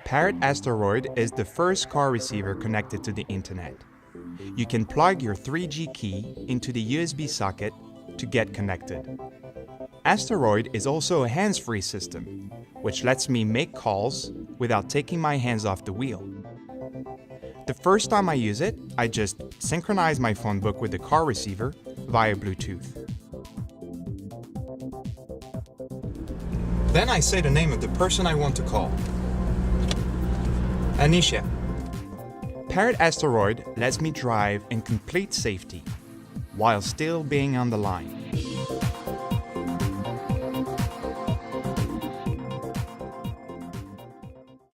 Parrot ASTEROID is the first car receiver connected to the internet. You can plug your 3G key into the USB socket to get connected. ASTEROID is also a hands-free system, which lets me make calls without taking my hands off the wheel. The first time I use it, I just synchronize my phone book with the car receiver via Bluetooth. Then I say the name of the person I want to call. Anisha. Parrot ASTEROID lets me drive in complete safety while still being on the line.